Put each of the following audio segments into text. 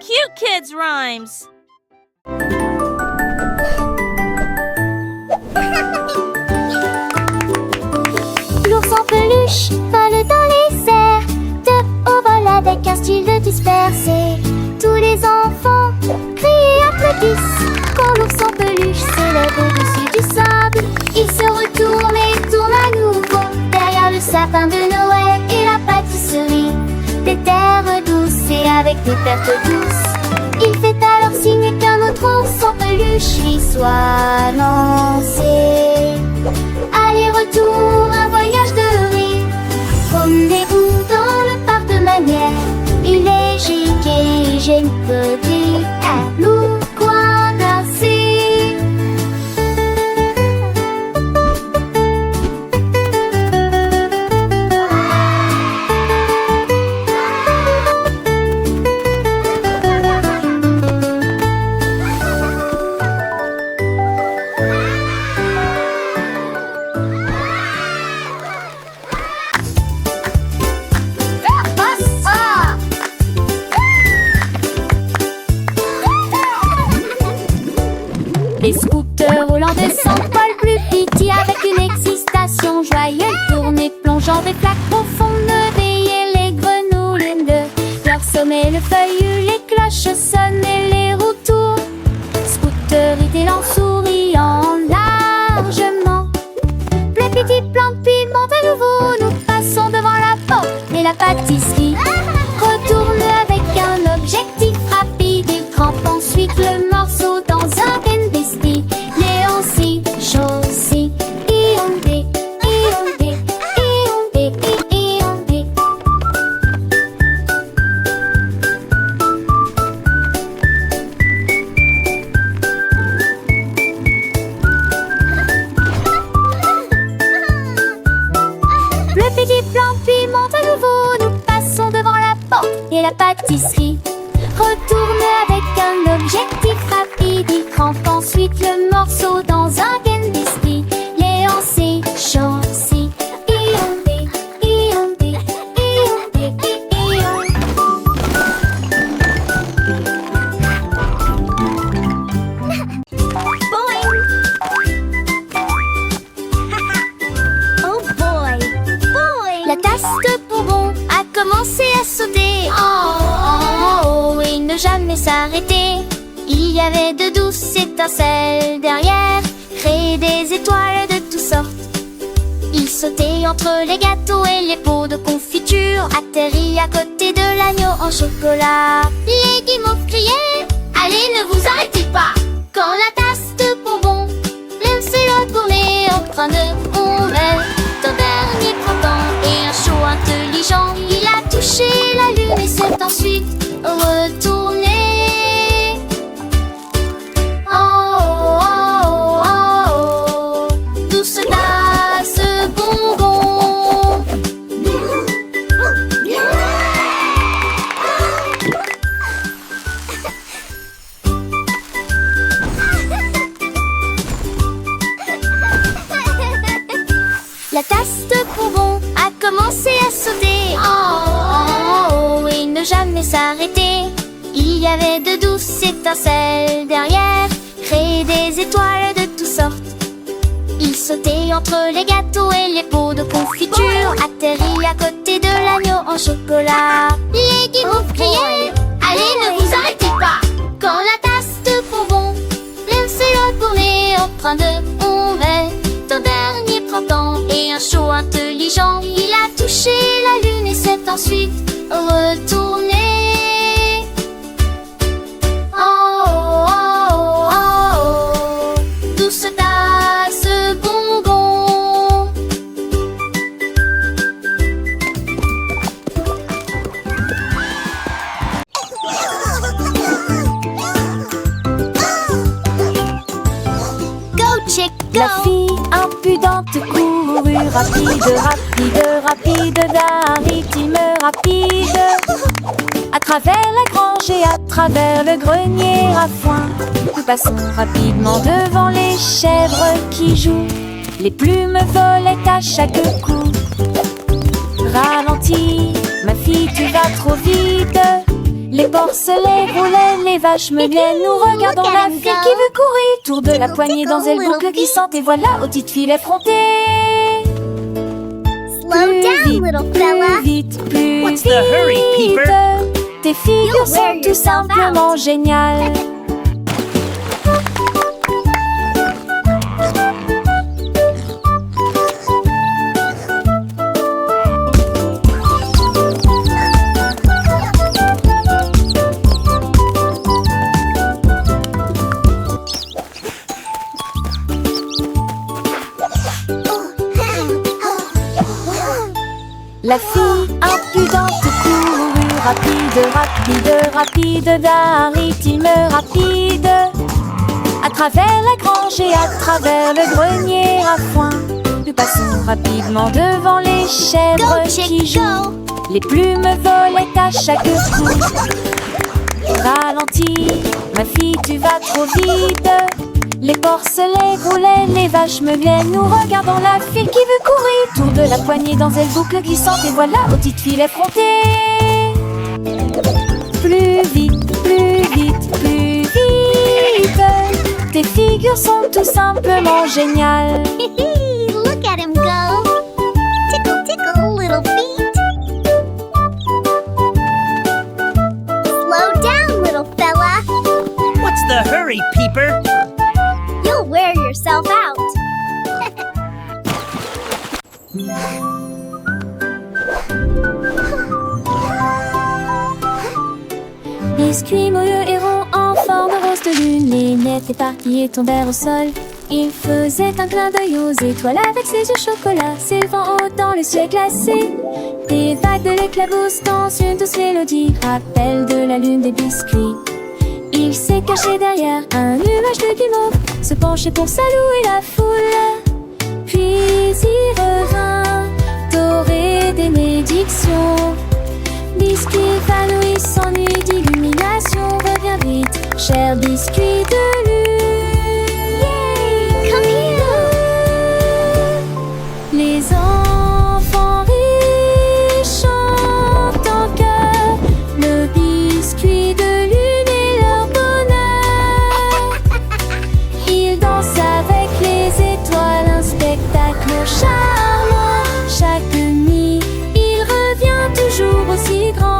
cute kids' rhymes. L'ours en peluche vole dans les airs, de haut vol avec un style de dispersé. Tous les enfants crient et applaudissent quand l'ours en peluche s'élève au-dessus du sable. Il se retourne et tourne à nouveau derrière le sapin de Noël et la pâtisserie. Des terres douces et avec des pertes douces. Il fait alors signe qu'un autre ours en peluche lui soit lancé. Aller-retour, un voyage de rire. Promenez-vous dans le parc de manière. Il est gigue et j'ai une petite à nous coincer. Les scooters roulants descendent Paul plus petit avec une excitation joyeuse. Tournée plongeant des flaques profondes, veiller les grenouilles de leur sommet. Le feuillu, les cloches sonnent et les roues tournent. Scooter étalant, souriant largement. Les petits plans de piment à nouveau, nous passons devant la porte et la pâtisserie. Retourne avec un objectif rapide et crampe ensuite le morceau dans un bestie. Léon si, chaud si, iondé, iondé, iondé, iondé. Le petit plan piment à nouveau, nous passons devant la porte et la pâtisserie. Retourne avec un objectif rapide, il crampe ensuite le morceau dans un bestie. Léon si, chaud si, iondé, iondé, iondé, iondé. Oh boy, boy. La tasse de bonbons a commencé à sauter. Oh, et ne jamais s'arrêter. Il y avait de douces étincelles derrière, créer des étoiles de toutes sortes. Il sautait entre les gâteaux et les pots de confiture, atterrit à côté de l'agneau en chocolat. Les guimauves criaient: allez, ne vous arrêtez pas! Quand la tasse de bonbons s'est retournée en train de tomber, ton dernier printemps et un chaud intelligent, il a touché la lune et s'est ensuite retourné. Oh, oh, oh, oh, oh, douce tasse bonbon. La tasse de bonbons a commencé à sauter. Oh, oh, oh, et ne jamais s'arrêter. Il y avait de douces étincelles derrière, créer des étoiles de toutes sortes. Il sautait entre les gâteaux et les pots de confiture, atterrit à côté de l'agneau en chocolat. Les guimauves criaient: allez, ne vous arrêtez pas! Quand la tasse de bonbons s'est retournée en train de tomber, ton dernier printemps et un chaud intelligent, il a touché la lune et s'est ensuite retourné. Oh, oh, oh, oh, oh, douce tasse bonbon. Go chick go! La fille impudente courut rapide, rapide, rapide, d'un rythme rapide, à travers la grange et à travers le grenier à foin. Nous passons rapidement devant les chèvres qui jouent, les plumes volaient à chaque coup. Ralentis, ma fille, tu vas trop vite. Les porcelets roulaient, les vaches meuglaient. Nous regardons Look at la him fille go. qui veut courir. Tour de la poignée tickle, dans elle little boucle bee. glissante. Et voilà, aux petites filles effrontées. Slow down, little fella. Plus vite, plus What's vite. the hurry, Peeper? Tes figures You'll wear sont tout yourself simplement géniales. La fille impudente courut rapide, rapide, rapide d'un rythme rapide. À travers la grange et à travers le grenier à foin. Nous passons rapidement devant les chèvres Go, chick, qui jouent. go. Les plumes volaient à chaque coup. Ralentis, ma fille, tu vas trop vite. Les porcelets roulaient, les vaches meuglaient. Nous regardons la file qui veut courir. Tour de la poignée dans elle boucle glissante. Et voilà, aux petites filles effrontées. Plus vite, plus vite, plus vite. Tes figures sont tout simplement géniales. Look at him go. Tickle, tickle, little feet. Slow down, little fella. What's the hurry, Peeper? You'll wear yourself out. Biscuit, moelleux et rond en forme rose de lune. Les nettes éparpillées tombèrent au sol. Il faisait un clin d'œil aux étoiles avec ses yeux chocolat s'élevant haut dans le ciel glacé. Des vagues de l'éclabousse dans une douce mélodie rappellent de la lune des biscuits. Il s'est caché derrière un nuage de guimauve, se penchait pour saluer la foule. Puis il revint, doré des bénédictions. Biscuit épanoui s'ennuie d'illumination. Reviens vite, cher biscuit de lune. Come here. Les enfants rient, chantent en chœur le biscuit de lune et leur bonheur. Ils dansent avec les étoiles, un spectacle charmant. Chaque nuit, il revient toujours aussi grand.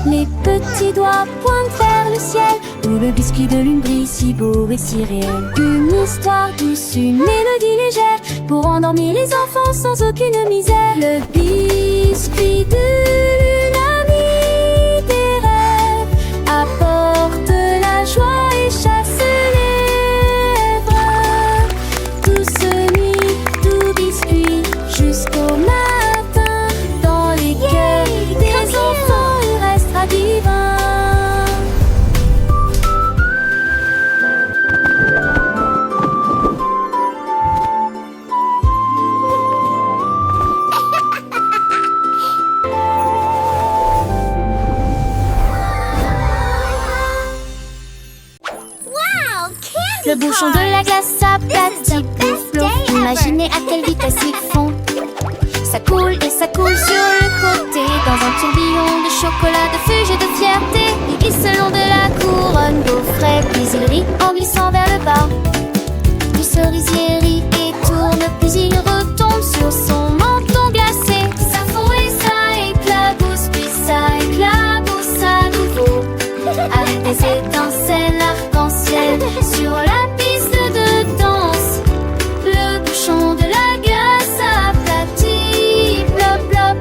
Les petits doigts pointent vers le ciel, où le biscuit de lune brille si beau et si réel. Une histoire douce, une mélodie légère, pour endormir les enfants sans aucune misère. Le biscuit de lune, ami des rêves, apporte la joie et chasse les rêves. Douce nuit, doux biscuit, jusqu'au matin, dans les cœurs des enfants, il restera divin. Wow, candy Le bouchon de la glace s'aplatit, plouf plouf. Imaginez à quelle vitesse ils font. Ça coule et ça coule sur le côté, dans un tourbillon de chocolat, de fuge et de fierté. Il glisse le long de la couronne gaufret, puis il rit en glissant vers le bas. Du cerisier rit et tourne, puis il retombe sur son menton glacé. Ça fond et ça éclabousse, puis ça éclabousse à nouveau. Avec des étincelles arc-en-ciel sur la piste de danse. Le bouchon de la glace aplatit, plop plop.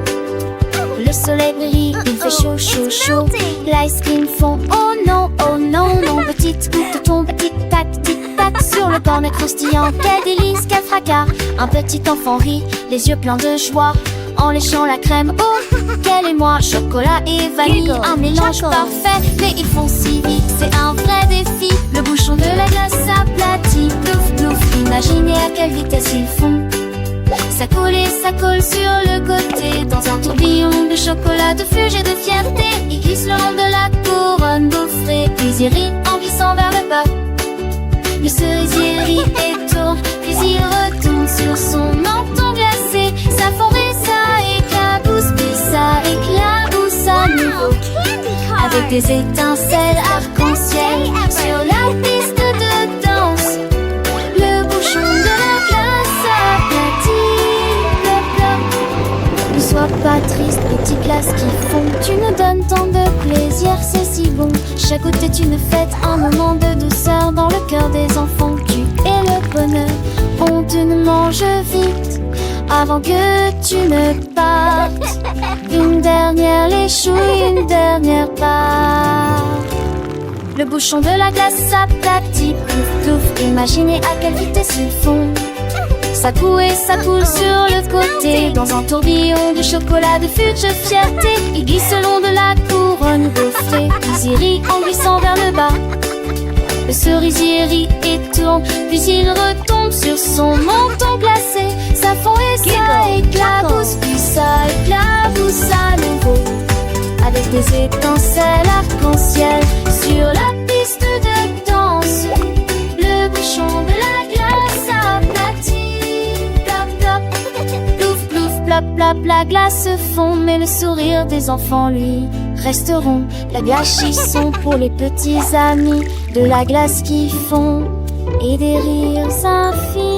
Le soleil brille, il fait chaud, chaud, chaud. L'ice cream fond, oh non, non. Petite goutte tombe, tic-tac, tic-tac. Sur le cornet croustillant, quel délice, quel fracas. Un petit enfant rit, les yeux pleins de joie, en léchant la crème, oh, quel émoi. Chocolat et vanille, un mélange parfait. Mais ils font si vite, c'est un vrai défi. Le bouchon de la glace s'aplatit, plouf plouf. Imaginez à quelle vitesse ils font. Ça coule et ça colle sur le côté, dans un tourbillon de chocolat, de fuge et de fierté. Il glisse le long de la couronne gaufrée, puis il rit en glissant glissant vers le bas. Le cerisier rit et tourne, puis il retourne sur son menton glacé. Ça fond et ça éclabousse, puis ça éclabousse à nouveau. Avec des étincelles arc-en-ciel sur la piste de danse, le bouchon de la glace aplatit. Plop, plop. Ne sois pas triste, petite glace qui fond. Tu nous donnes tant de plaisir, c'est si bon. Chaque goutte est une fête, un moment de douceur dans le cœur des enfants. Tu es le bonheur. On te ne mange vite avant que tu ne partes. Une dernière léchouille, une dernière part. Le bouchon de la glace s'aplatit, plouf plouf. Imaginez à quelle vitesse il fond. Ça coule et ça coule sur le côté, dans un tourbillon de chocolat de future fierté. Il glisse le long de la couronne gonflée, puis il rit en glissant vers le bas. Le cerisier rit et tourne, puis il retombe sur son menton glacé. Ça fond et ça éclabousse, puis ça éclabousse à nouveau. Avec des étincelles arc-en-ciel sur la piste de danse, le bouchon de la glace aplatit. Plop, plop, plouf, plouf, plop, plop. La glace fond, mais le sourire des enfants, lui, resteront. La glace sont pour les petits amis de la glace qui fond et des rires infinis.